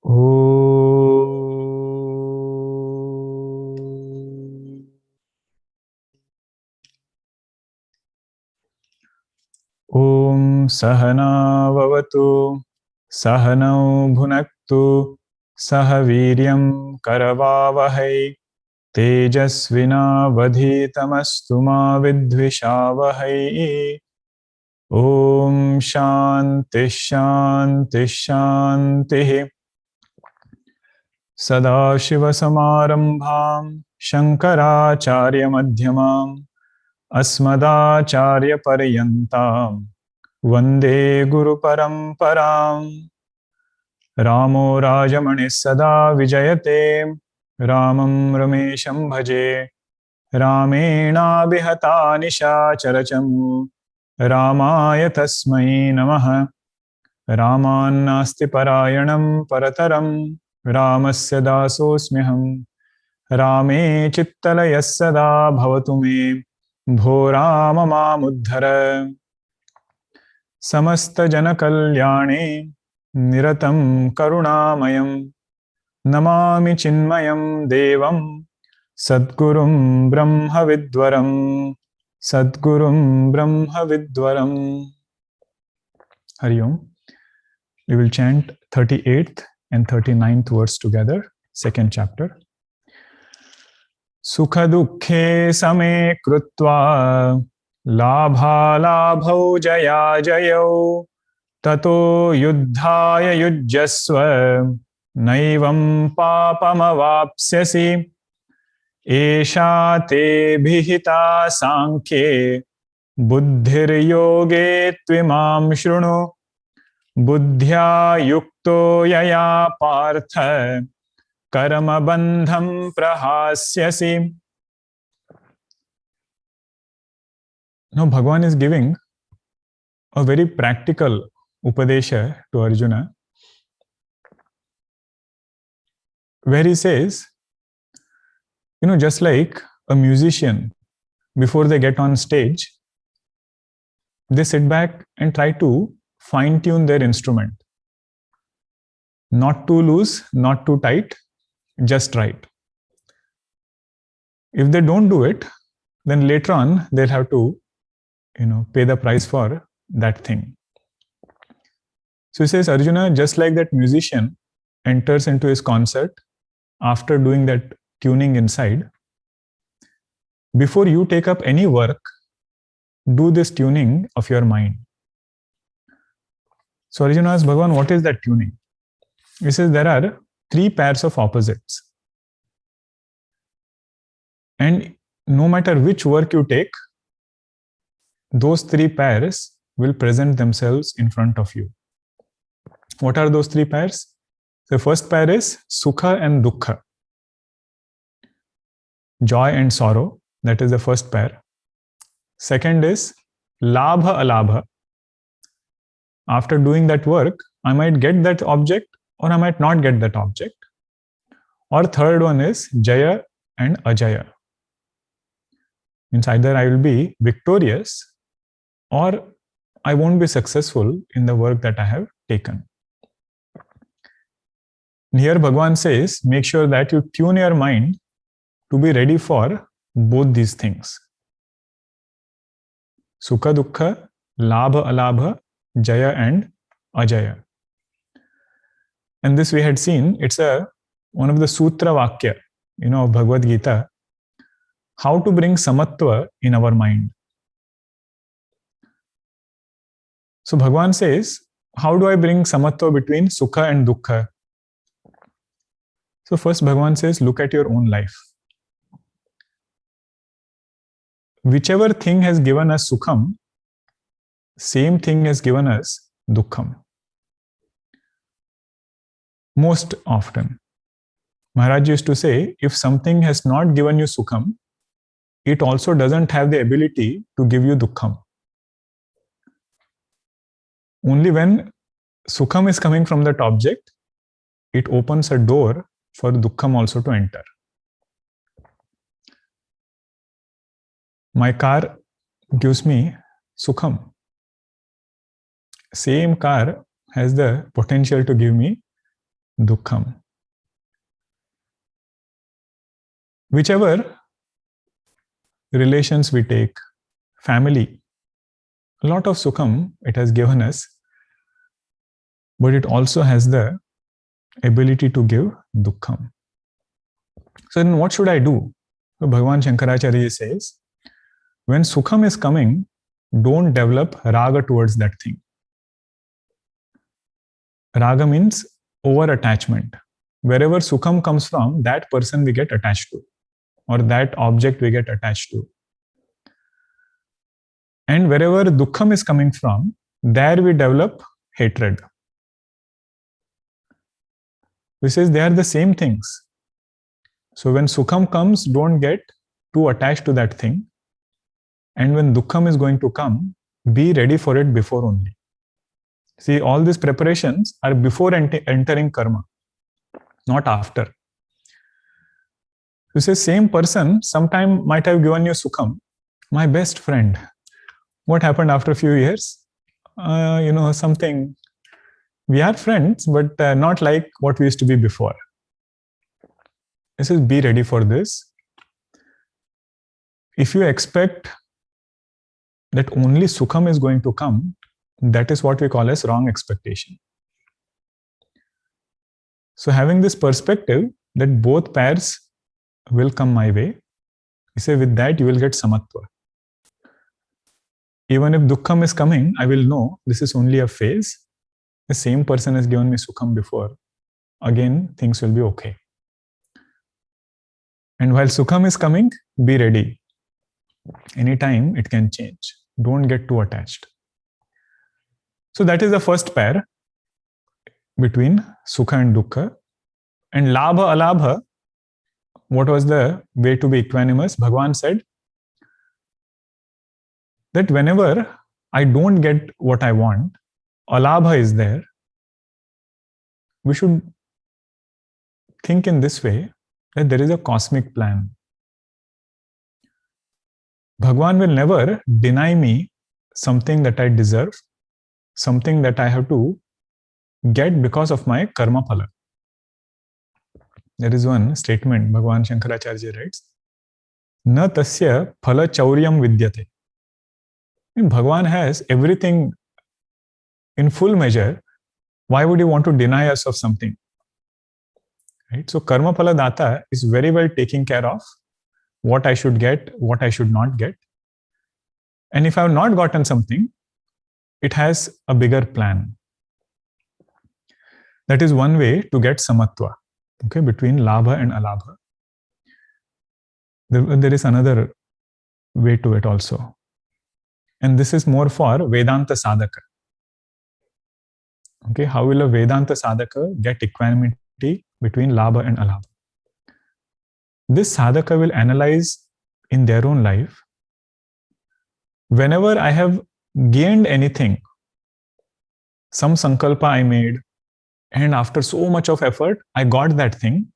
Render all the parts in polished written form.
ॐ सहना भवतु सहनौ भुनक्तु सह वीर्यं करवावहै तेजस्विनावधीतमस्तु मा विद्विषावहै। ॐ शान्ति शान्ति शान्तिः। सदाशिवसमारम्भां शङ्कराचार्यमध्यमाम् अस्मदाचार्यपर्यन्तां वन्दे गुरुपरम्पराम्। रामो राजमणिः सदा विजयते रामं रमेशं भजे रामेणाभिहता निशाचरचमू रामाय तस्मै नमः। रामान्नास्ति परायणं परतरं रामस्य दासोऽस्म्यहम्। रामे चित्तलयः सदा भवतु मे भो राम मामुद्धर। समस्तजनकल्याणे निरतं करुणामयं नमामि चिन्मयं देवं सद्गुरुं ब्रह्मविद्वरं सद्गुरुं ब्रह्मविद्वरं। Hari Om. We will chant 38th and 39th verse together, second chapter. Sukha dukhe same krutva labhalabhau jaya jayau tato yuddhaya yujjasva naivam papamavapsyasi esha te bhihita sankhye buddhir yoge tvimam shrunu buddhya yukto yaya partha karma bandham prahasyasi. Now Bhagavan is giving a very practical upadesha to Arjuna, where he says, just like a musician, before they get on stage, they sit back and try to fine-tune their instrument. Not too loose, not too tight, just right. If they don't do it, then later on they'll have to, pay the price for that thing. So he says, Arjuna, just like that musician enters into his concert after doing that tuning inside, before you take up any work, do this tuning of your mind. So Arjuna asks Bhagavan, what is that tuning? He says there are three pairs of opposites. And no matter which work you take, those three pairs will present themselves in front of you. What are those three pairs? The first pair is Sukha and Dukkha. Joy and sorrow, that is the first pair. Second is Labha Alabha. After doing that work, I might get that object or I might not get that object. Or third one is Jaya and Ajaya. Means either I will be victorious or I won't be successful in the work that I have taken. And here Bhagavan says, make sure that you tune your mind to be ready for both these things. Sukha Dukkha, Labha Alabha, Jaya and Ajaya. And this we had seen, it's one of the Sutra Vakya, of Bhagavad Gita, how to bring Samatva in our mind. So Bhagavan says, how do I bring Samatva between Sukha and Dukkha? So first Bhagavan says, look at your own life. Whichever thing has given us Sukham, same thing has given us Dukkham. Most often. Maharaj used to say, if something has not given you Sukham, it also doesn't have the ability to give you Dukkham. Only when Sukham is coming from that object, it opens a door for Dukkham also to enter. My car gives me Sukham. Same car has the potential to give me dukkham. Whichever relations we take, family, a lot of sukham it has given us, but it also has the ability to give dukkham. So then what should I do? So Bhagavan Shankaracharya says, when sukham is coming, don't develop raga towards that thing. Raga means over-attachment. Wherever sukham comes from, that person we get attached to, or that object we get attached to. And wherever dukkham is coming from, there we develop hatred. He says they are the same things. So when sukham comes, don't get too attached to that thing. And when dukkham is going to come, be ready for it before only. See, all these preparations are before entering karma, not after. You say, same person sometime might have given you sukham, my best friend. What happened after a few years? Something. We are friends, but not like what we used to be before. This is be ready for this. If you expect that only sukham is going to come, that is what we call as wrong expectation. So having this perspective that both pairs will come my way, you say with that you will get samatva. Even if dukkham is coming, I will know this is only a phase. The same person has given me sukham before. Again, things will be okay. And while sukham is coming, be ready. Anytime it can change. Don't get too attached. So that is the first pair between sukha and dukkha. And labha alabha, what was the way to be equanimous? Bhagavan said that whenever I don't get what I want, alabha is there. We should think in this way that there is a cosmic plan. Bhagavan will never deny me something that I deserve, something that I have to get because of my karma phala. There is one statement Bhagavan Shankaracharya writes, Na tasya phala chauryam vidyate. Bhagavan has everything in full measure. Why would he want to deny us of something? Right? So karma phala data is very well taking care of what I should get, what I should not get. And if I have not gotten something, it has a bigger plan. That is one way to get samatva, okay, between labha and alabha. There is another way to it also. And this is more for Vedanta sadhaka. Okay, how will a Vedanta sadhaka get equanimity between labha and alabha? This sadhaka will analyze in their own life. Whenever I have gained anything, some sankalpa I made, and after so much of effort, I got that thing,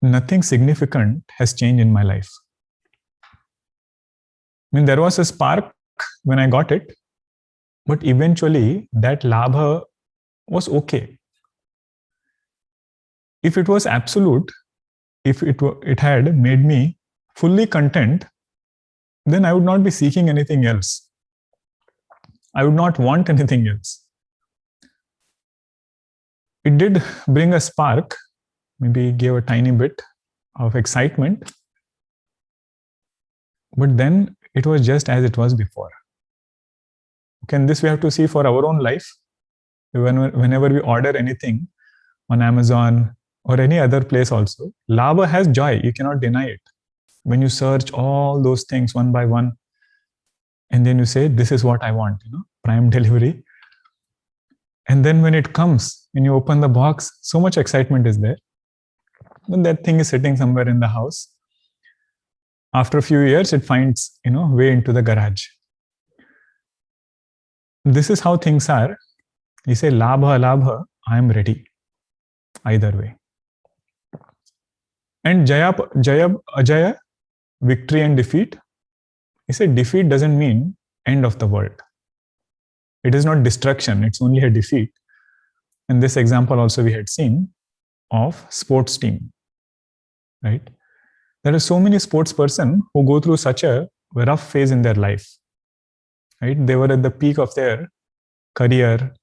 nothing significant has changed in my life. I mean, there was a spark when I got it, but eventually that labha was okay. If it was absolute, if it had made me fully content, then I would not be seeking anything else. I would not want anything else. It did bring a spark, maybe gave a tiny bit of excitement, but then it was just as it was before. Okay, and this we have to see for our own life. Whenever we order anything on Amazon or any other place also, labha has joy, you cannot deny it. When you search all those things one by one, and then you say, this is what I want, Prime delivery. And then when it comes, when you open the box, so much excitement is there. But that thing is sitting somewhere in the house. After a few years, it finds, way into the garage. This is how things are. You say, labha, alabha, I am ready. Either way. And jaya, ajaya, victory and defeat. He said defeat doesn't mean end of the world. It is not destruction, it's only a defeat. in this example also we had seen of sports team, right? There are so many sports person who go through such a rough phase in their life, right? They were at the peak of their career,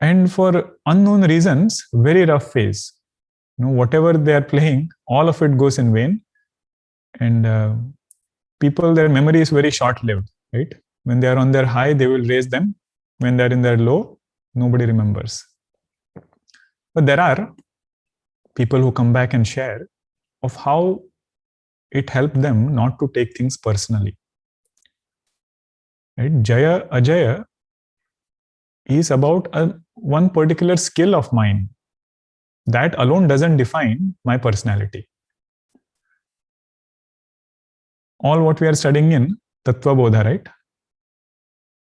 and for unknown reasons, very rough phase. Whatever they are playing, all of it goes in vain, and people, their memory is very short-lived, right? When they are on their high, they will raise them. When they are in their low, nobody remembers. But there are people who come back and share of how it helped them not to take things personally. Right? Jaya Ajaya is about one particular skill of mine. That alone doesn't define my personality. All what we are studying in Tattva Bodha, right?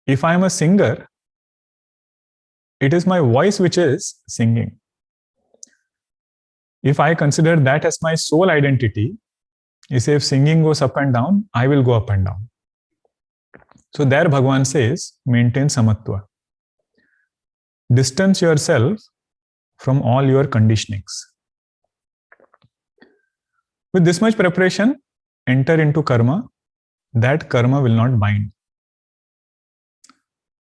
If I am a singer, it is my voice which is singing. If I consider that as my sole identity, you say if singing goes up and down, I will go up and down. So there Bhagavan says, maintain samatva. Distance yourself from all your conditionings. With this much preparation, enter into karma. That karma will not bind.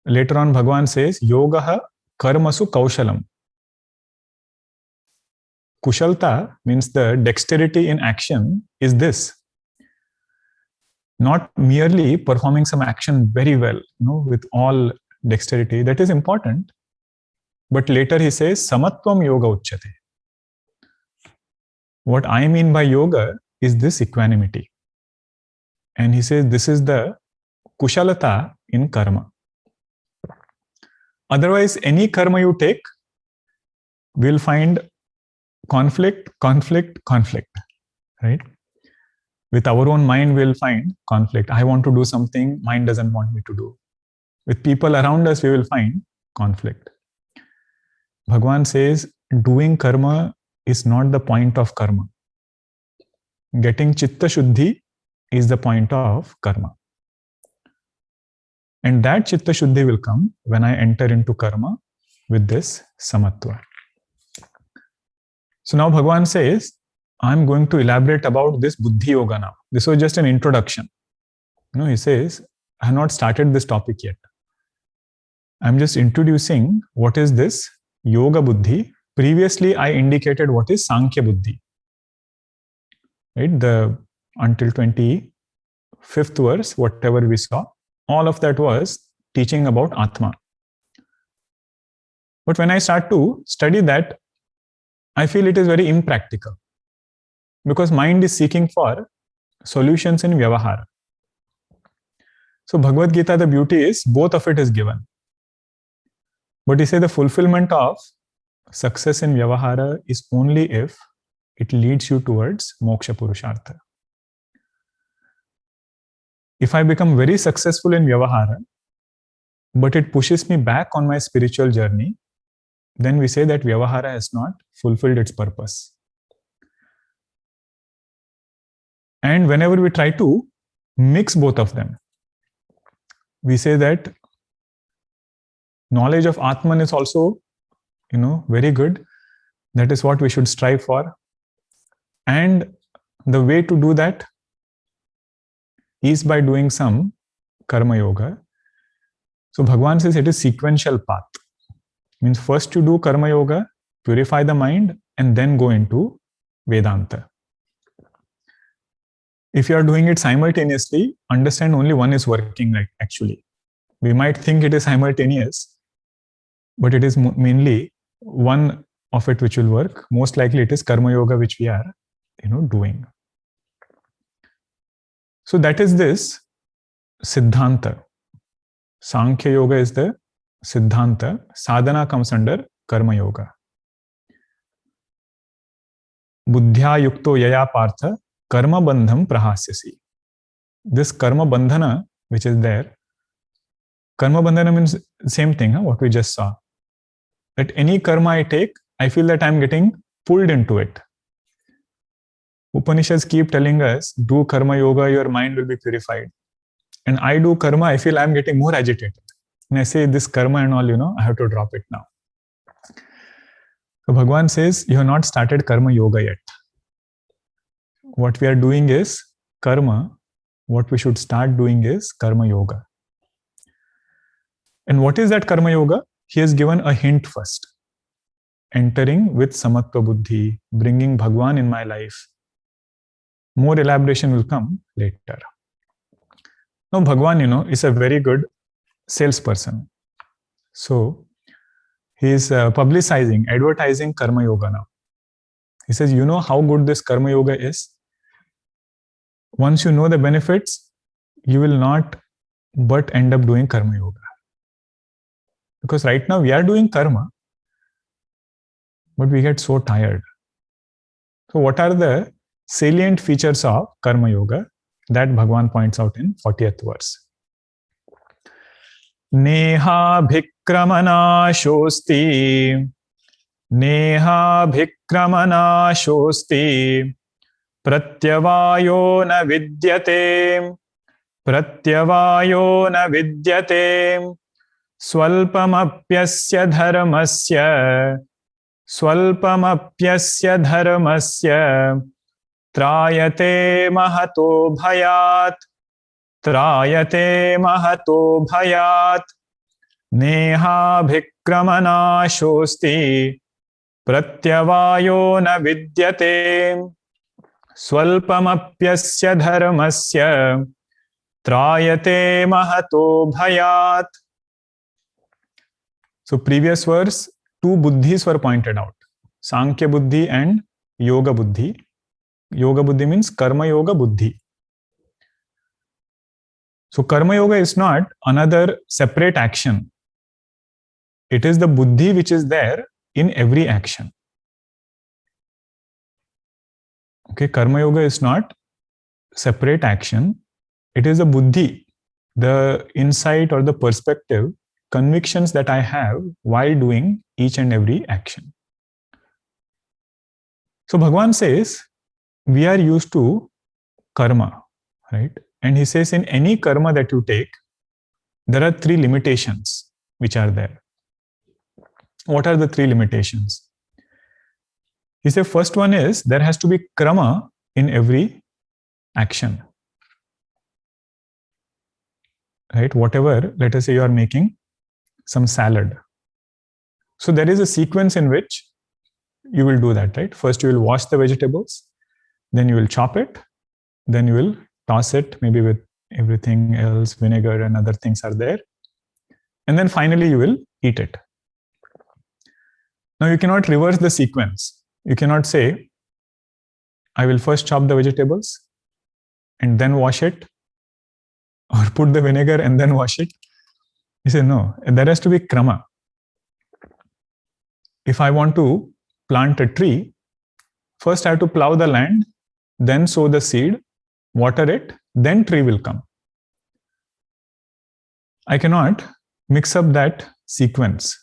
Later on, Bhagavan says, yogaha karmasu kaushalam. Kushalta means the dexterity in action is this. Not merely performing some action very well, with all dexterity. That is important. But later he says, samatvam yoga uchyate. What I mean by yoga is this equanimity. And he says, this is the kushalata in karma. Otherwise, any karma you take, will find conflict, right? With our own mind, we'll find conflict. I want to do something, mind doesn't want me to do. With people around us, we will find conflict. Bhagavan says, doing karma is not the point of karma. Getting chitta shuddhi is the point of karma. And that chitta shuddhi will come when I enter into karma with this samatva. So now Bhagavan says, I'm going to elaborate about this Buddhi Yoga now. This was just an introduction. He says, I have not started this topic yet. I'm just introducing what is this Yoga Buddhi. Previously, I indicated what is Sankhya Buddhi. Right? Until 25th verse, whatever we saw, all of that was teaching about Atma. But when I start to study that, I feel it is very impractical. Because mind is seeking for solutions in Vyavahara. So Bhagavad Gita, the beauty is, both of it is given. But he says the fulfillment of success in Vyavahara is only if it leads you towards Moksha Purushartha. If I become very successful in Vyavahara, but it pushes me back on my spiritual journey, then we say that Vyavahara has not fulfilled its purpose. And whenever we try to mix both of them, we say that knowledge of Atman is also, very good. That is what we should strive for. And the way to do that is by doing some karma yoga. So Bhagavan says it is sequential path. Means first you do karma yoga, purify the mind, and then go into Vedanta. If you are doing it simultaneously, understand only one is working actually. We might think it is simultaneous, but it is mainly one of it which will work. Most likely it is karma yoga which we are, doing. So that is this Siddhanta. Sankhya yoga is the Siddhanta. Sadhana comes under karma yoga. Buddhya yukto yaya partha karma bandham prahasyasi. This karma bandhana which is there, karma bandhana means same thing, what we just saw. That any karma I take, I feel that I'm getting pulled into it. Upanishads keep telling us, do karma yoga, your mind will be purified. And I do karma, I feel I'm getting more agitated. And I say this karma and all, I have to drop it now. So Bhagavan says, you have not started karma yoga yet. What we are doing is karma. What we should start doing is karma yoga. And what is that karma yoga? He has given a hint first. Entering with samatva buddhi, bringing Bhagwan in my life. More elaboration will come later. Now, Bhagwan, is a very good salesperson. So, he is publicizing, advertising karma yoga now. He says, you know how good this karma yoga is? Once you know the benefits, you will not but end up doing karma yoga. Because right now we are doing karma, but we get so tired. So what are the salient features of karma yoga that Bhagwan points out in 40th verse? Neha bhikramana shosti, neha bhikramana shosti, pratyavayo na vidyate, pratyavayo na vidyate, swalpamapyasya dharmasya, swalpamapyasya dharmasya, trayate mahato bhayat, trayate mahato bhayat, neha bhikramana shosti, pratyavayo na vidyate, swalpamapyasya dharmasya, trayate mahato bhayat. So previous verse, two buddhis were pointed out, Sankhya buddhi and Yoga buddhi. Yoga buddhi means karma yoga buddhi. So karma yoga is not another separate action. It is the buddhi which is there in every action. Okay, karma yoga is not separate action. It is a buddhi, the insight or the perspective, convictions that I have while doing each and every action. So Bhagwan says, we are used to karma, right? And he says in any karma that you take, there are three limitations which are there. What are the three limitations? He said first one is there has to be krama in every action. Right? Whatever, let us say you are making some salad. So there is a sequence in which you will do that, right? First you will wash the vegetables, then you will chop it, then you will toss it, maybe with everything else, vinegar and other things are there. And then finally you will eat it. Now you cannot reverse the sequence. You cannot say, I will first chop the vegetables and then wash it, or put the vinegar and then wash it. He said, no, there has to be krama. If I want to plant a tree, first I have to plow the land, then sow the seed, water it, then tree will come. I cannot mix up that sequence.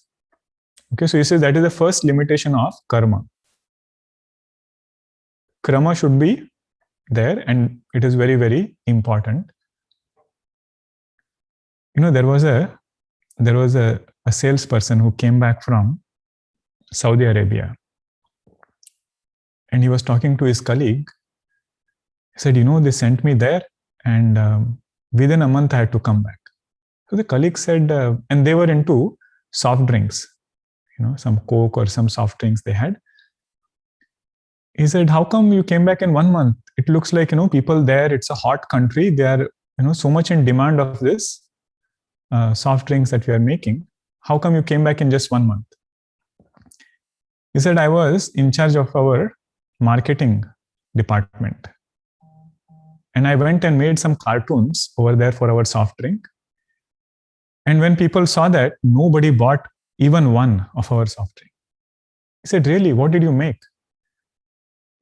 Okay, so he says that is the first limitation of karma. Krama should be there, and it is very, very important. There was a salesperson who came back from Saudi Arabia, and he was talking to his colleague. He said, they sent me there, and within a month I had to come back. So the colleague said, and they were into soft drinks, some Coke or some soft drinks they had. He said, how come you came back in 1 month? It looks like, people there, it's a hot country. They are, so much in demand of this soft drinks that we are making. How come you came back in just 1 month? He said, I was in charge of our marketing department. And I went and made some cartoons over there for our soft drink. And when people saw that, nobody bought even one of our soft drink. He said, really, what did you make?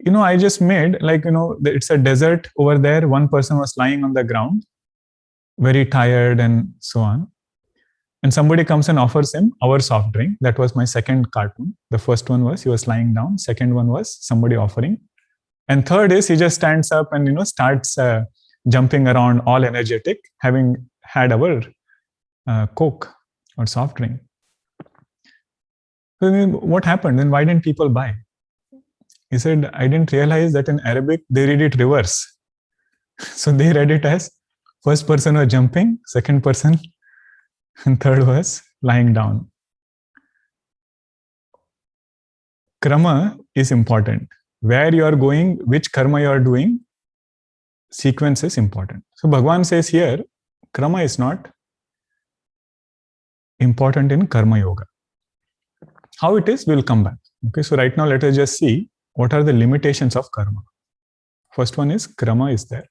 I just made it's a desert over there. One person was lying on the ground, very tired and so on. And somebody comes and offers him our soft drink. That was my second cartoon. The first one was he was lying down. Second one was somebody offering. And third is he just stands up and, starts jumping around all energetic, having had our Coke or soft drink. So then what happened? Then why didn't people buy? He said, I didn't realize that in Arabic they read it reverse. So they read it as first person was jumping, second person, and third was lying down. Krama is important. Where you are going, which karma you are doing, sequence is important. So Bhagavan says here, Krama is not important in Karma Yoga. How it is, we'll come back. Okay, so right now let us just see what are the limitations of karma. First one is Krama is there.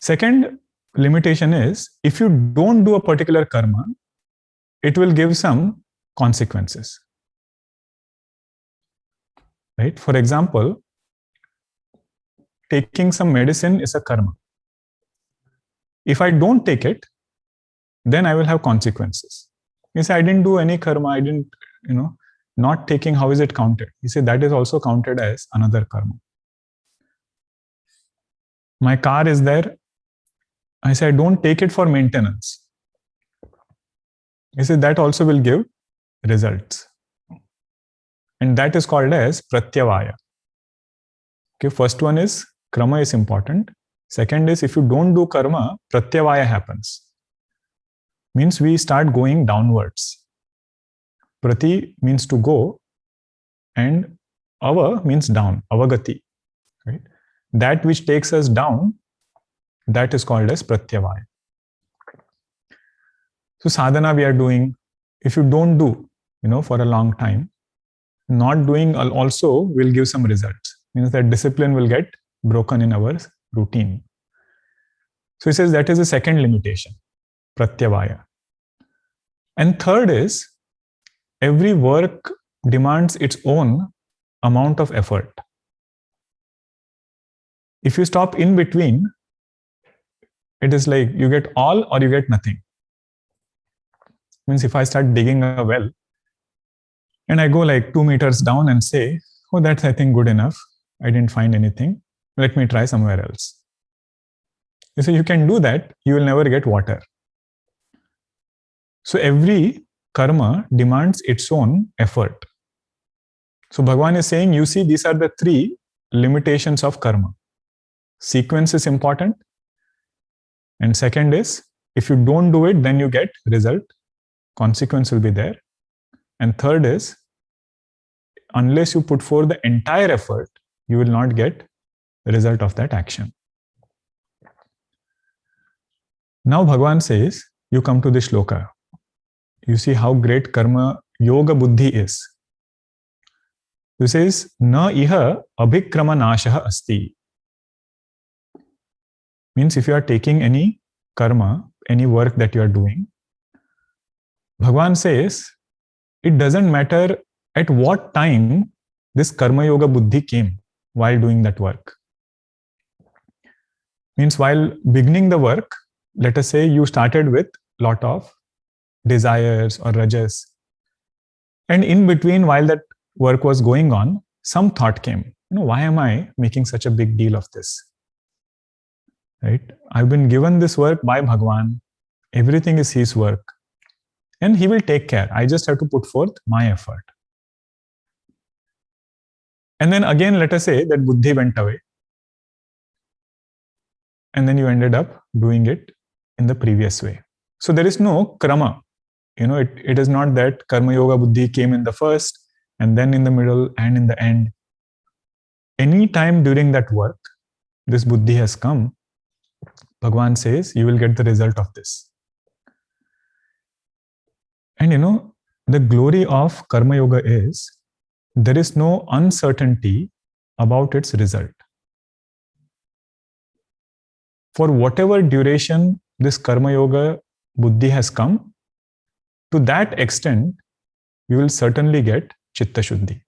Second limitation is, if you don't do a particular karma, it will give some consequences. Right? For example, taking some medicine is a karma. If I don't take it, then I will have consequences. You say, I didn't do any karma, I didn't, not taking, how is it counted? You say, that is also counted as another karma. My car is there. I say, I don't take it for maintenance. You say, that also will give results. And that is called as pratyavaya. Okay, first one is krama is important. Second is, if you don't do karma, pratyavaya happens. Means we start going downwards. Prati means to go, and ava means down, avagati. Right? That which takes us down, that is called as pratyavaya. So sadhana we are doing, if you don't do, for a long time, not doing also will give some results. Means that discipline will get broken in our routine. So he says that is the second limitation, pratyavaya. And third is, every work demands its own amount of effort. If you stop in between, it is like you get all or you get nothing. Means if I start digging a well and I go like 2 meters down and say, oh, that's I think good enough. I didn't find anything. Let me try somewhere else. You say you can do that. You will never get water. So every karma demands its own effort. So Bhagavan is saying, you see, these are the three limitations of karma. Sequence is important. And second is, if you don't do it, then you get result. Consequence will be there. And third is, unless you put forth the entire effort, you will not get the result of that action. Now Bhagavan says, you come to this shloka. You see how great karma yoga buddhi is. He says, na iha abhikrama nashaha asti. Means if you are taking any karma, any work that you are doing, Bhagavan says, it doesn't matter at what time this karma yoga buddhi came while doing that work. Means while beginning the work, let us say you started with lot of desires or rajas. And in between, while that work was going on, some thought came, why am I making such a big deal of this? Right? I've been given this work by Bhagavan. Everything is his work. And he will take care. I just have to put forth my effort. And then again, let us say that buddhi went away. And then you ended up doing it in the previous way. So there is no krama. It is not that karma yoga buddhi came in the first and then in the middle and in the end. Any time during that work, this buddhi has come, Bhagavan says, you will get the result of this. And the glory of karma yoga is, there is no uncertainty about its result. For whatever duration this karma yoga buddhi has come, to that extent, you will certainly get chitta shuddhi.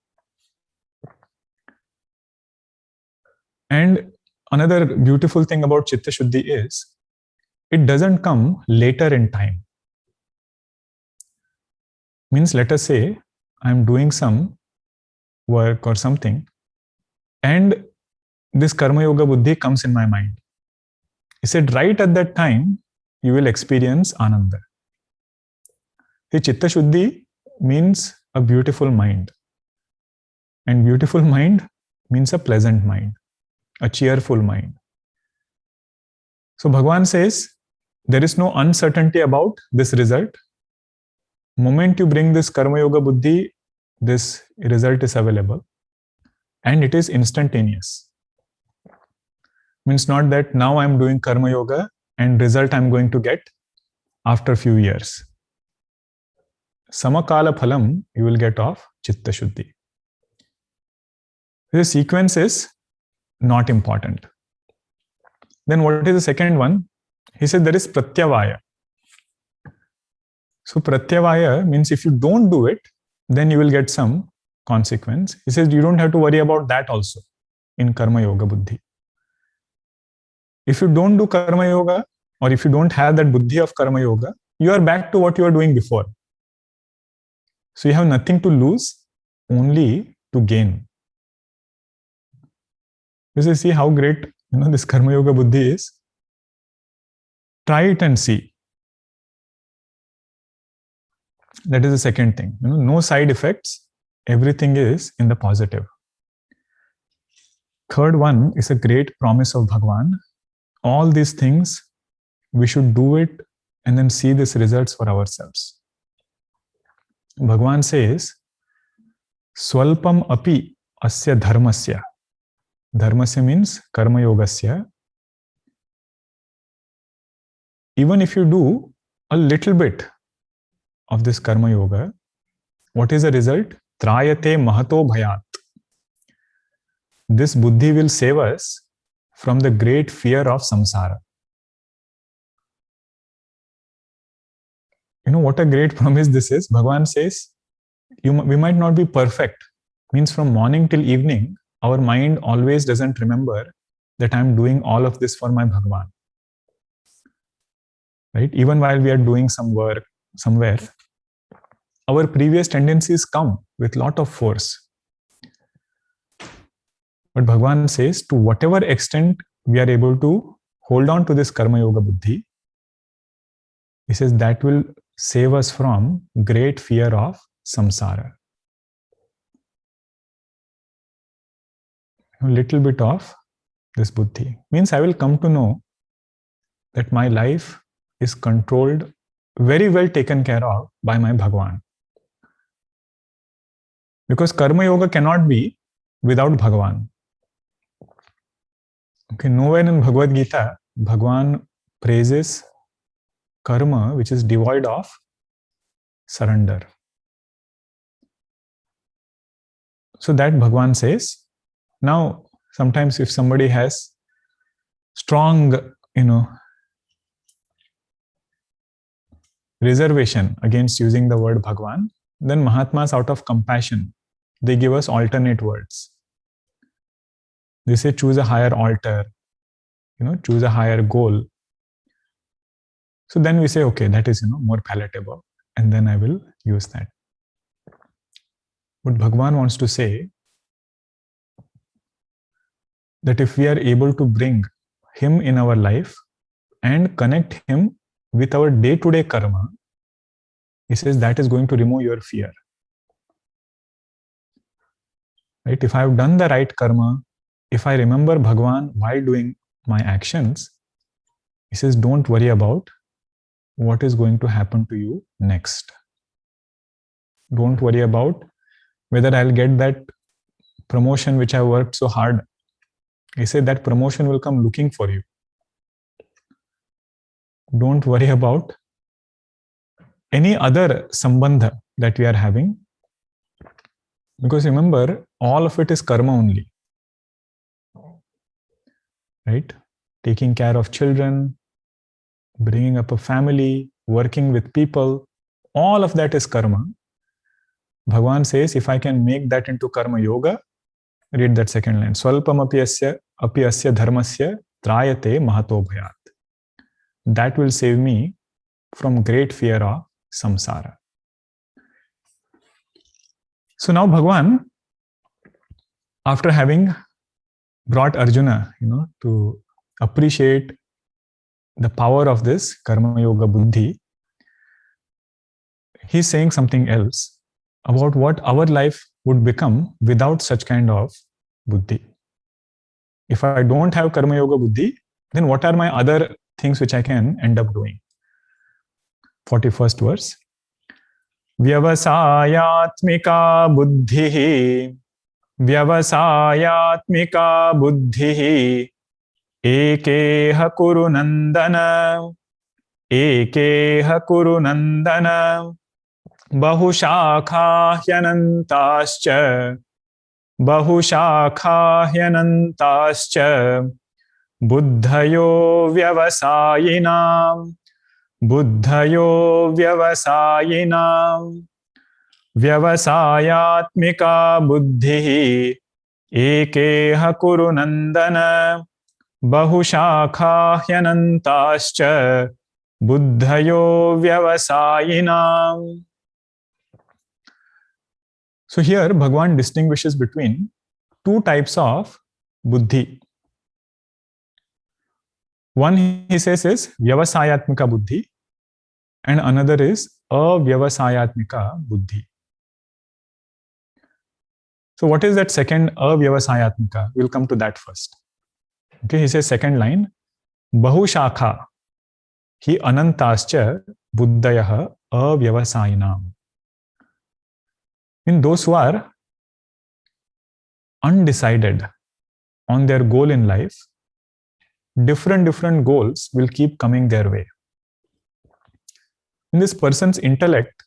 And another beautiful thing about chitta shuddhi is, it doesn't come later in time. Means let us say, I'm doing some work or something, and this karma yoga buddhi comes in my mind. He said, right at that time, you will experience ananda. The chitta shuddhi means a beautiful mind. And beautiful mind means a pleasant mind, a cheerful mind. So Bhagavan says, there is no uncertainty about this result. Moment you bring this Karma Yoga Buddhi, this result is available. And it is instantaneous. Means not that now I'm doing Karma Yoga and result I'm going to get after a few years. Samakala phalam you will get of Chitta Shuddhi. The sequence is not important. Then what is the second one? He said there is Pratyavaya. So Pratyavaya means if you don't do it, then you will get some consequence. He says you don't have to worry about that also in Karma Yoga Buddhi. If you don't do Karma Yoga, or if you don't have that Buddhi of Karma Yoga, you are back to what you were doing before. So you have nothing to lose, only to gain. You see how great this Karma Yoga Buddhi is. Try it and see. That is the second thing. No side effects. Everything is in the positive. Third one is a great promise of Bhagavan. All these things, we should do it and then see these results for ourselves. Bhagavan says, Swalpam api asya dharmasya. Dharmasya means karma yogasya. Even if you do a little bit of this karma yoga, what is the result? Trayate mahato bhayat. This buddhi will save us from the great fear of samsara. What a great promise this is. Bhagavan says, we might not be perfect. Means from morning till evening, our mind always doesn't remember that I'm doing all of this for my Bhagavan. Right? Even while we are doing some work somewhere, our previous tendencies come with lot of force. But Bhagavan says, to whatever extent we are able to hold on to this Karma Yoga Buddhi, he says that will save us from great fear of samsara. A little bit of this buddhi means I will come to know that my life is controlled, very well taken care of by my Bhagavan. Because Karma Yoga cannot be without Bhagavan. Okay, nowhere in Bhagavad Gita, Bhagavan praises karma which is devoid of surrender. So that Bhagavan says. Now, sometimes if somebody has strong, reservation against using the word Bhagavan, then Mahatmas, out of compassion, they give us alternate words. They say choose a higher altar, choose a higher goal. So then we say, okay, that is more palatable, and then I will use that. What Bhagavan wants to say, that if we are able to bring him in our life and connect him with our day-to-day karma, he says that is going to remove your fear. Right? If I have done the right karma, if I remember Bhagavan while doing my actions, he says don't worry about what is going to happen to you next. Don't worry about whether I'll get that promotion which I worked so hard. He said that promotion will come looking for you. Don't worry about any other sambandha that we are having. Because remember, all of it is karma only. Right? Taking care of children, bringing up a family, working with people, all of that is karma. Bhagavan says, if I can make that into karma yoga, read that second line. Swalpam api asya dharmasya trayate mahato bhayat. That will save me from great fear of samsara. So now Bhagavan, after having brought Arjuna, to appreciate the power of this Karma Yoga Buddhi, he's saying something else. about what our life would become without such kind of buddhi. If I don't have karma yoga buddhi, then what are my other things which I can end up doing? 41st verse. Vyavasayatmika buddhihi. Vyavasayatmika buddhihi. Ekeha kuru nandana. Ekeha kuru nandana. Bahushakha hyanantascha. Bahushakha hyanantascha. Buddhayo vyavasayinam. Buddhayo vyavasayinam. Vyavasayatmika buddhihi. Ekeha kuru nandana. Bahushakha hyanantascha. Buddhayo vyavasayinam. So here Bhagavan distinguishes between two types of buddhi. One he says is vyavasayatmika buddhi and another is avyavasayatmika buddhi. So what is that second avyavasayatmika? We'll come to that first. Okay, he says second line, bahushakha hi anantascha buddhayah avyavasayinam. In those who are undecided on their goal in life, different goals will keep coming their way. And this person's intellect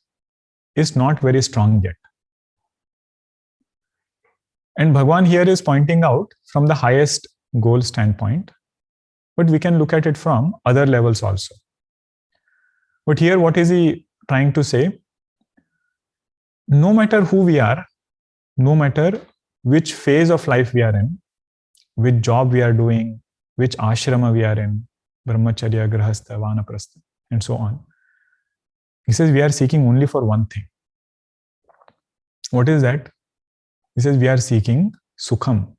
is not very strong yet. And Bhagavan here is pointing out from the highest goal standpoint, but we can look at it from other levels also. But here, what is he trying to say? No matter who we are, no matter which phase of life we are in, which job we are doing, which ashrama we are in, brahmacharya, grahastha, vanaprastha, and so on. He says we are seeking only for one thing. What is that? He says we are seeking sukham.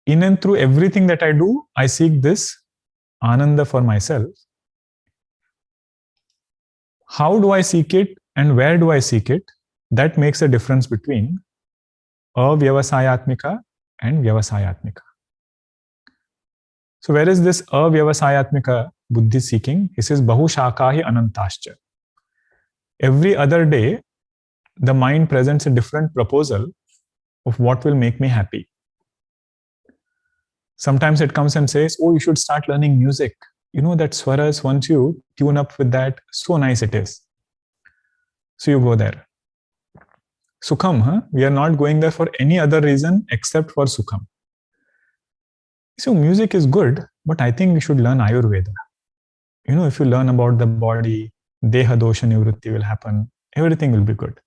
In and through everything that I do, I seek this ananda for myself. How do I seek it and where do I seek it? That makes a difference between avyavasayatmika and vyavasayatmika. So where is this avyavasayatmika buddhi seeking? He says bahushakahi anantascha. Every other day, the mind presents a different proposal of what will make me happy. Sometimes it comes and says, oh, you should start learning music. You know that swaras, once you tune up with that, so nice it is. So you go there. Sukham, huh? We are not going there for any other reason except for Sukham. So music is good, but I think we should learn Ayurveda. You know, if you learn about the body, Deha dosha nivritti will happen, everything will be good.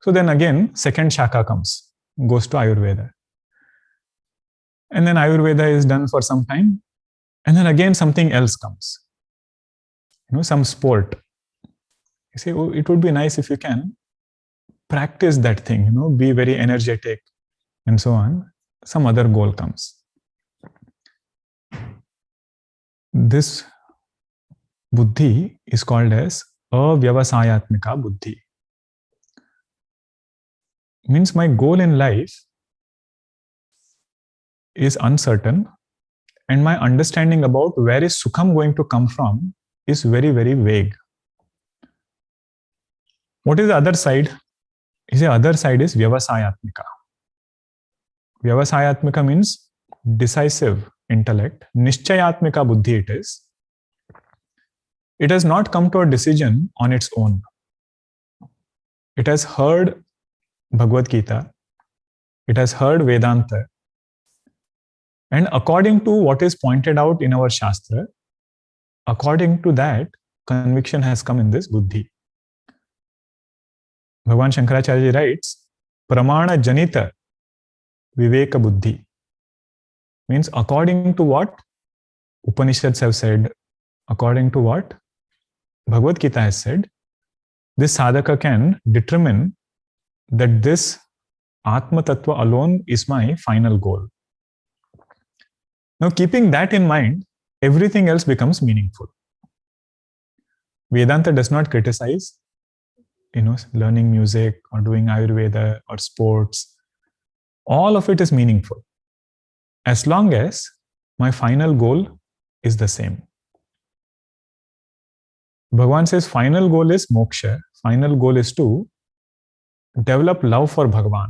So then again, second shaka comes, goes to Ayurveda. And then Ayurveda is done for some time. And then again, something else comes. You know, some sport. You say, oh, it would be nice if you can practice that thing, you know, be very energetic and so on. Some other goal comes. This buddhi is called as avyavasayatmika buddhi. Means my goal in life is uncertain and my understanding about where is Sukham going to come from is very, very vague. What is the other side? The other side is vyavasayatmika. Vyavasayatmika means decisive intellect. Nishchayatmika buddhi it is. It has not come to a decision on its own. It has heard Bhagavad Gita. It has heard Vedanta. And according to what is pointed out in our Shastra, according to that, conviction has come in this buddhi. Bhagavan Shankaracharya writes, Pramana Janita Viveka Buddhi. Means according to what Upanishads have said, according to what Bhagavad Gita has said, this sadhaka can determine that this Atma Tattva alone is my final goal. Now, keeping that in mind, everything else becomes meaningful. Vedanta does not criticize, learning music or doing Ayurveda or sports, all of it is meaningful as long as my final goal is the same. Bhagavan says final goal is moksha. Final goal is to develop love for Bhagavan.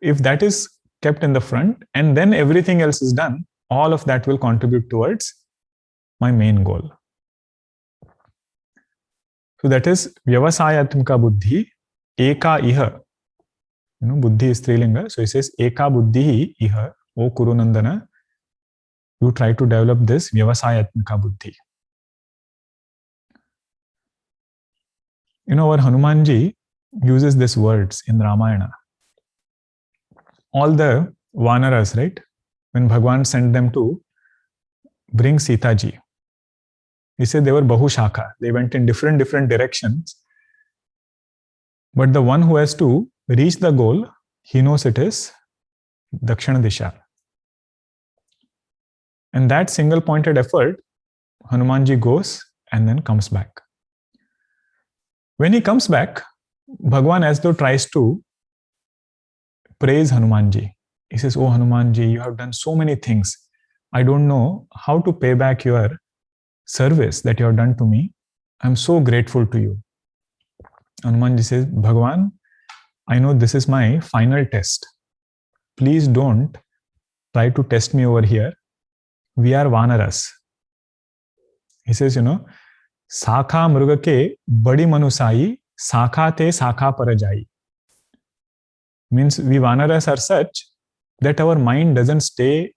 If that is kept in the front and then everything else is done, all of that will contribute towards my main goal. So that is vyavasayatmika buddhi, eka iha. Buddhi is strilinga. So he says eka buddhi iha. O Kurunandana, you try to develop this vyavasayatmika buddhi. Our Hanumanji uses these words in Ramayana. All the Vanaras, right? When Bhagwan sent them to bring Sita ji, he said they were Bahushaka. They went in different directions. But the one who has to reach the goal, he knows it is Dakshina Disha. And that single pointed effort, Hanumanji goes and then comes back. When he comes back, Bhagwan as though tries to praise Hanumanji. He says, "Oh Hanumanji, you have done so many things. I don't know how to pay back your service that you have done to me. I'm so grateful to you." Hanumanji says, "Bhagwan, I know this is my final test. Please don't try to test me over here. We are Vanaras." He says, "Sakha mruga ke badi manusai, sakha te sakha parajai." Means we Vanaras are such that our mind doesn't stay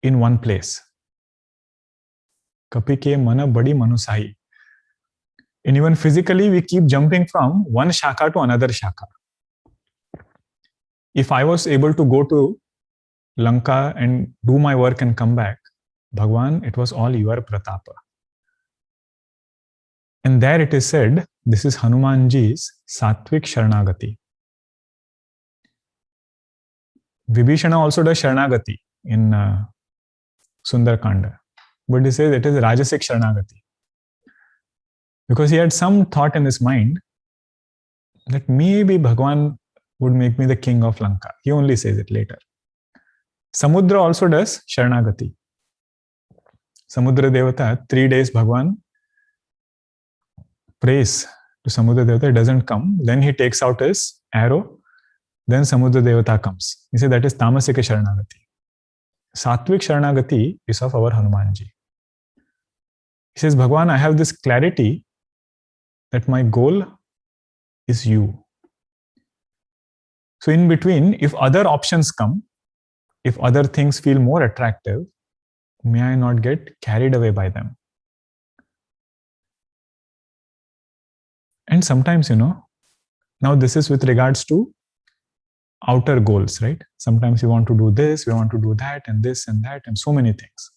in one place. Kapi ke mana badi manusai. And even physically, we keep jumping from one shaka to another shaka. If I was able to go to Lanka and do my work and come back, Bhagwan, it was all your pratapa. And there it is said, this is Hanumanji's Satvik Sharanagati. Vibhishana also does Sharanagati in Sundarkanda. But he says it is Rajasic Sharanagati. Because he had some thought in his mind that maybe Bhagwan would make me the king of Lanka. He only says it later. Samudra also does Sharanagati. Samudra Devata, 3 days Bhagwan prays to Samudra Devata, it doesn't come. Then he takes out his arrow. Then Samudra Devata comes. He says that is Tamasika Sharanagati. Satvik Sharanagati is of our Hanumanji. He says, Bhagwan, I have this clarity that my goal is you. So in between, if other options come, if other things feel more attractive, may I not get carried away by them. And sometimes, now this is with regards to outer goals, right? Sometimes we want to do this, we want to do that, and this and that, and so many things.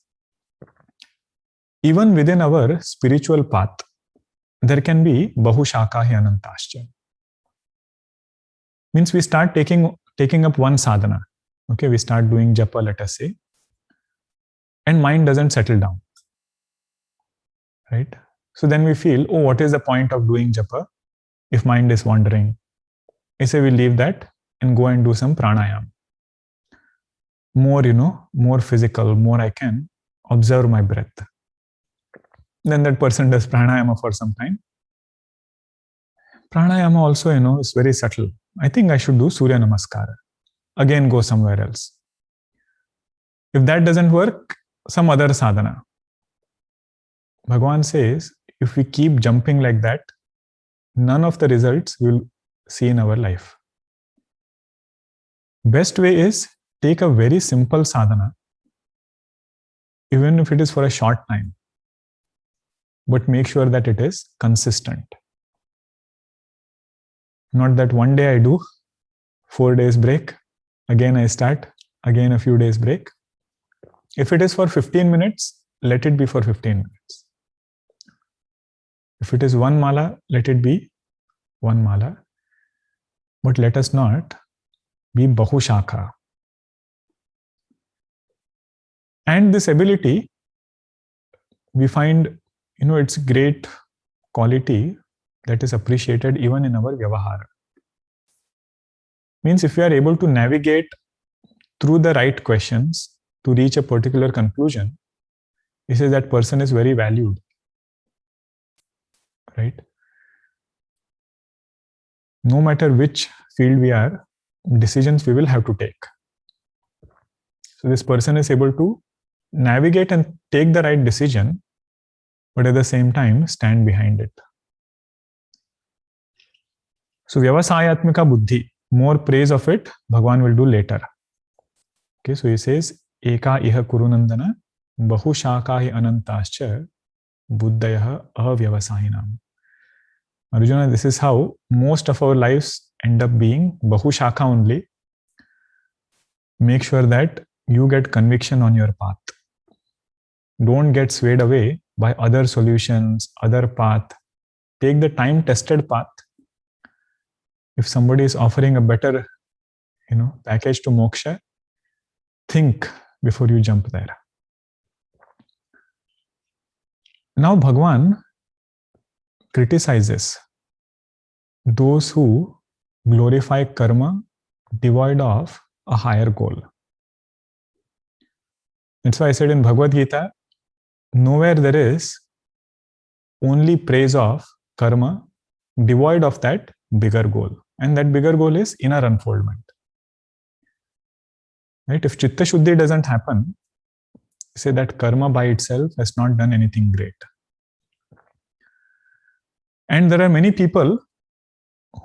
Even within our spiritual path, there can be bahushakahi anantascha. Means we start taking up one sadhana. Okay, we start doing japa, let us say, and mind doesn't settle down. Right? So then we feel, oh, what is the point of doing japa if mind is wandering? We say we leave that and go and do some pranayama. More, more physical, more I can observe my breath. Then that person does pranayama for some time. Pranayama also, is very subtle. I think I should do Surya Namaskara. Again, go somewhere else. If that doesn't work, some other sadhana. Bhagavan says, if we keep jumping like that, none of the results we will see in our life. Best way is take a very simple sadhana, even if it is for a short time, but make sure that it is consistent. Not that one day I do, 4 days break, again I start, again a few days break. If it is for 15 minutes, let it be for 15 minutes. If it is one mala, let it be one mala. But let us not be bahushaka. And this ability, we find, it's great quality that is appreciated even in our vyavahara. Means if we are able to navigate through the right questions to reach a particular conclusion, he says that person is very valued, right? No matter which field we are, decisions we will have to take. So this person is able to navigate and take the right decision, but at the same time stand behind it. So vyavasayatmika buddhi, more praise of it, Bhagwan will do later. Okay, so he says, eka iha kurunandana, bahu shakahi anantascha, buddhayah avyavasayinam. Arjuna, this is how most of our lives end up being bahu shaka only. Make sure that you get conviction on your path. Don't get swayed away by other solutions, other path. Take the time-tested path. If somebody is offering a better, package to moksha, think before you jump there. Now Bhagwan criticizes those who glorify karma devoid of a higher goal. That's why I said in Bhagavad Gita, nowhere there is only praise of karma devoid of that bigger goal. And that bigger goal is inner unfoldment. Right? If Chitta Shuddhi doesn't happen, say that karma by itself has not done anything great. And there are many people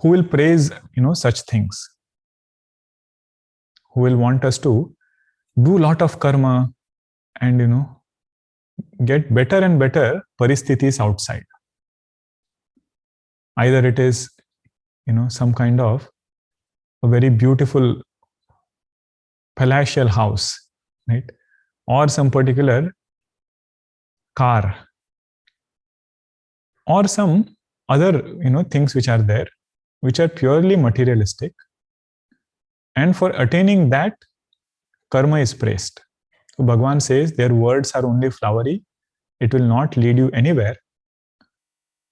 who will praise, such things, who will want us to do a lot of karma and, get better and better paristhithis outside. Either it is, some kind of a very beautiful palatial house, right? Or some particular car, or some other, things which are there, which are purely materialistic. And for attaining that, karma is praised. So Bhagwan says their words are only flowery. It will not lead you anywhere.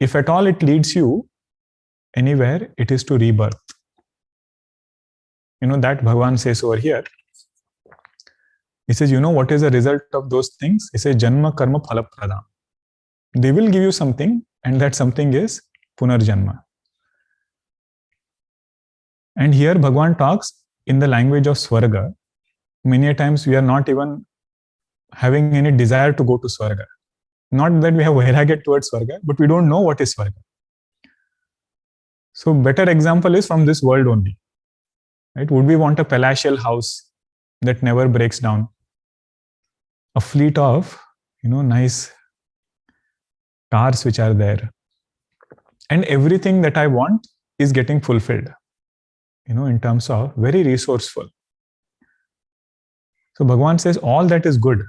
If at all it leads you anywhere, it is to rebirth. That Bhagwan says over here. He says, what is the result of those things? He says, Janma Karma Phala Pradam. They will give you something, and that something is Punarjanma. And here Bhagwan talks in the language of Swarga. Many times we are not even having any desire to go to Swarga. Not that we have vairagya towards Swarga, but we don't know what is Swarga. So better example is from this world only. Right? Would we want a palatial house that never breaks down? A fleet of, nice cars which are there. And everything that I want is getting fulfilled, in terms of very resourceful. So Bhagwan says all that is good.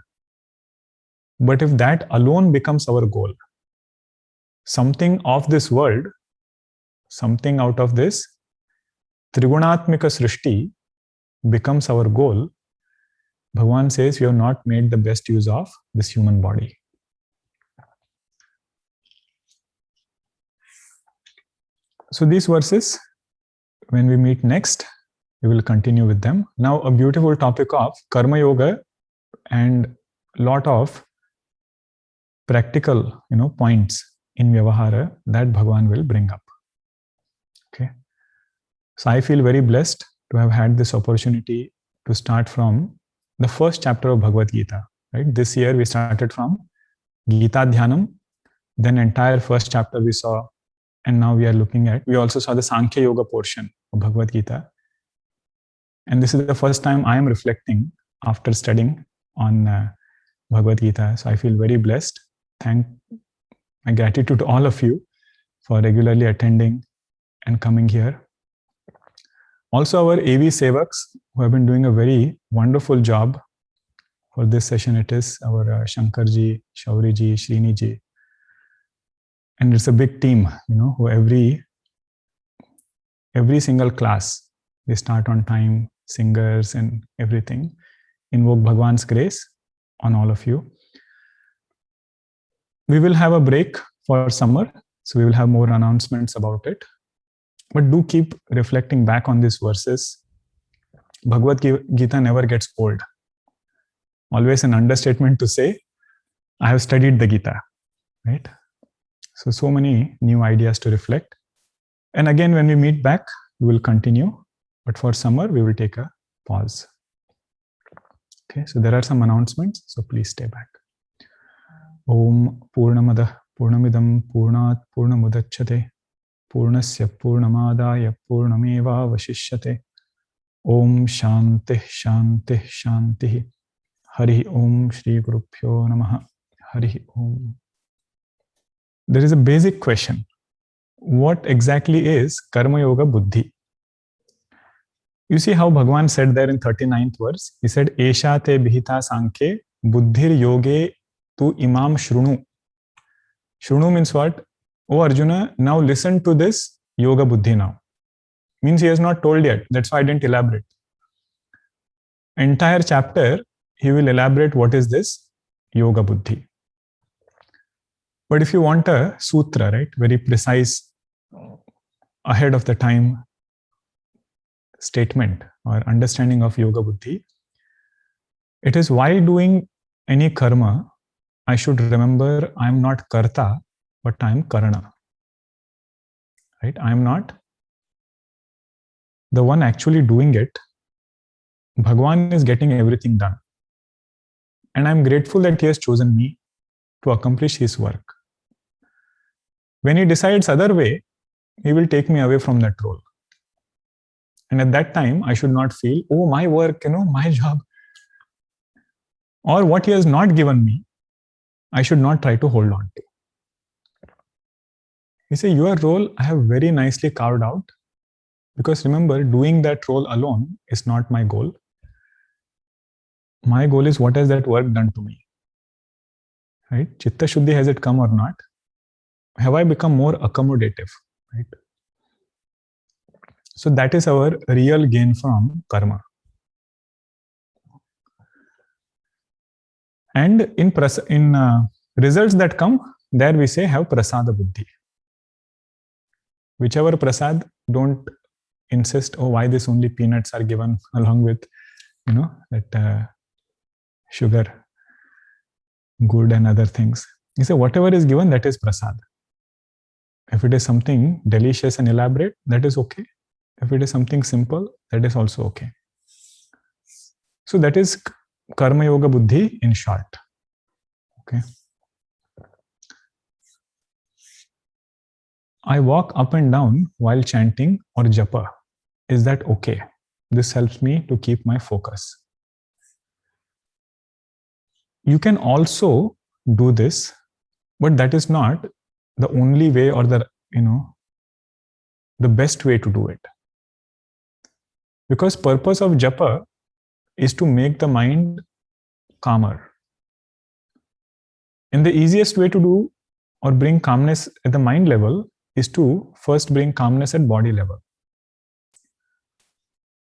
But if that alone becomes our goal, something of this world, something out of this Trigunatmika Srishti becomes our goal, Bhagwan says we have not made the best use of this human body. So these verses, when we meet next, we will continue with them. Now a beautiful topic of Karma Yoga and lot of practical, points in Vyavahara that Bhagwan will bring up. Okay. So I feel very blessed to have had this opportunity to start from the first chapter of Bhagavad Gita. Right? This year we started from Gita Dhyanam, then entire first chapter we saw, and now we are looking at, we also saw the Sankhya Yoga portion of Bhagavad Gita. And this is the first time I am reflecting after studying on Bhagavad Gita. So I feel very blessed. My gratitude to all of you for regularly attending and coming here. Also our AV Sevaks who have been doing a very wonderful job for this session. It is our Shankarji, Shauriji, Sriniji. And it's a big team, who every single class, they start on time, singers and everything. Invoke Bhagwan's grace on all of you. We will have a break for summer. So we will have more announcements about it. But do keep reflecting back on these verses. Bhagavad Gita never gets old. Always an understatement to say, I have studied the Gita, right? So many new ideas to reflect. And again, when we meet back, we will continue. But for summer, we will take a pause. Okay, so there are some announcements, so please stay back. Om Purnamadah Purnamidam Purnat Purnamudachyate Purnasya Purnamadaya Purnameva Vashishyate. Om Shanti Shanti Shanti. Hari Om Shri Gurubhyo Namaha. Hari Om. There is a basic question. What exactly is Karma Yoga Buddhi? You see how Bhagavan said there in 39th verse? He said, Esha te bhita sankhe buddhir yoge tu imam shrunu. Shrunu means what? Oh Arjuna, now listen to this yoga buddhi now. Means he has not told yet. That's why I didn't elaborate. Entire chapter, he will elaborate what is this yoga buddhi. But if you want a sutra, right, very precise, ahead of the time statement or understanding of yoga buddhi, it is while doing any karma, I should remember I am not karta, but I am karana. Right? I am not the one actually doing it. Bhagwan is getting everything done. And I am grateful that he has chosen me to accomplish his work. When he decides other way, he will take me away from that role. And at that time, I should not feel, oh, my work, my job. Or what he has not given me, I should not try to hold on to. He said, your role I have very nicely carved out. Because remember, doing that role alone is not my goal. My goal is what has that work done to me. Right? Chitta Shuddhi, has it come or not? Have I become more accommodative? Right? So that is our real gain from karma. And in results that come, there we say have prasada buddhi. Whichever prasad, don't insist, oh, why this only peanuts are given along with, that sugar, good and other things. You say whatever is given, that is prasad. If it is something delicious and elaborate, that is okay. If it is something simple, that is also okay. So that is Karma Yoga Buddhi in short. Okay. I walk up and down while chanting or japa. Is that okay? This helps me to keep my focus. You can also do this, but that is not the only way or the best way to do it. Because purpose of japa is to make the mind calmer. And the easiest way to do or bring calmness at the mind level is to first bring calmness at body level.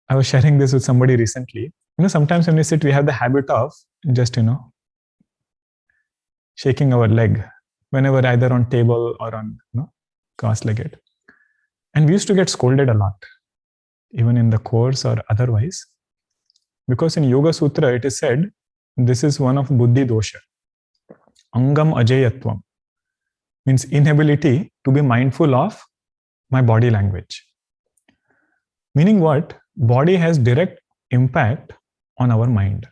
I was sharing this with somebody recently. Sometimes when we sit, we have the habit of just, shaking our leg whenever either on table or on, cross-legged. And we used to get scolded a lot, even in the course or otherwise. Because in Yoga Sutra, it is said, this is one of buddhi dosha. Angam ajayatvam. Means inability to be mindful of my body language. Meaning what? Body has direct impact on our mind.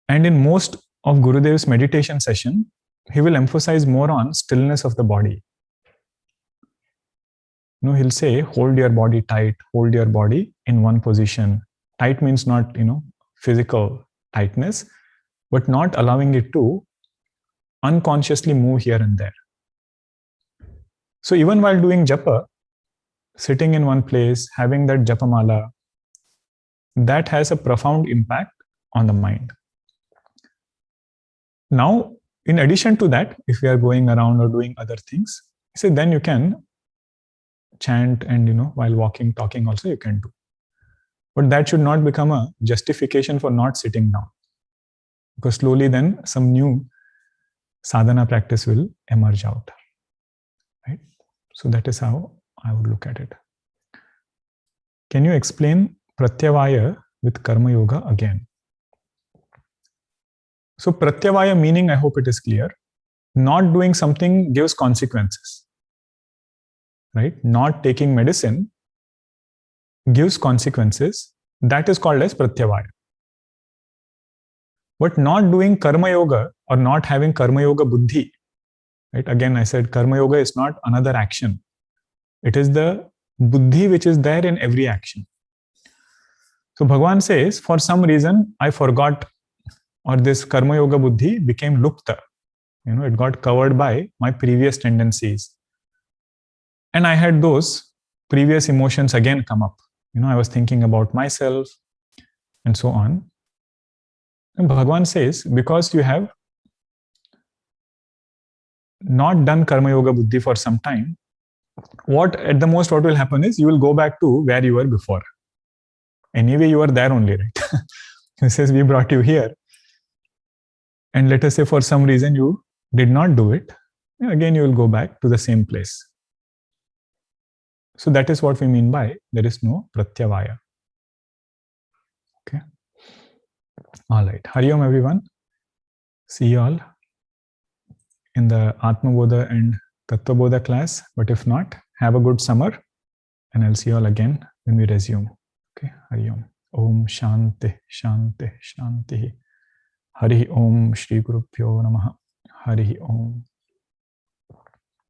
And in most of Gurudev's meditation session, he will emphasize more on stillness of the body. He'll say, hold your body tight, hold your body in one position. Tight means not, physical tightness, but not allowing it to unconsciously move here and there. So even while doing japa, sitting in one place, having that japamala, that has a profound impact on the mind. Now, in addition to that, if we are going around or doing other things, then you can chant and, while walking, talking also you can do. But that should not become a justification for not sitting down. Because slowly then some new sadhana practice will emerge out. right? So that is how I would look at it. Can you explain Pratyavaya with Karma Yoga again? So Pratyavaya meaning, I hope it is clear. Not doing something gives consequences, right? Not taking medicine gives consequences. That is called as Pratyavaya. But not doing Karma Yoga or not having Karma Yoga Buddhi, right? Again, I said Karma Yoga is not another action. It is the Buddhi which is there in every action. So Bhagavan says, for some reason, I forgot, or this Karma Yoga Buddhi became Lupta. It got covered by my previous tendencies. And I had those previous emotions again come up. I was thinking about myself and so on. And Bhagavan says, because you have not done Karma Yoga Buddhi for some time, at the most what will happen is you will go back to where you were before. Anyway, you are there only, right? He says, we brought you here. And let us say for some reason you did not do it. Again, you will go back to the same place. So that is what we mean by there is no Pratyavaya. Okay. All right. Hari Om, everyone. See you all in the Atma Bodha and Tattva Bodha class. But if not, have a good summer. And I'll see you all again when we resume. Okay. Hari Om. Om Shanti, Shanti, Shanti. Hari Om Shri Guru Pyo Namaha. Hari Om.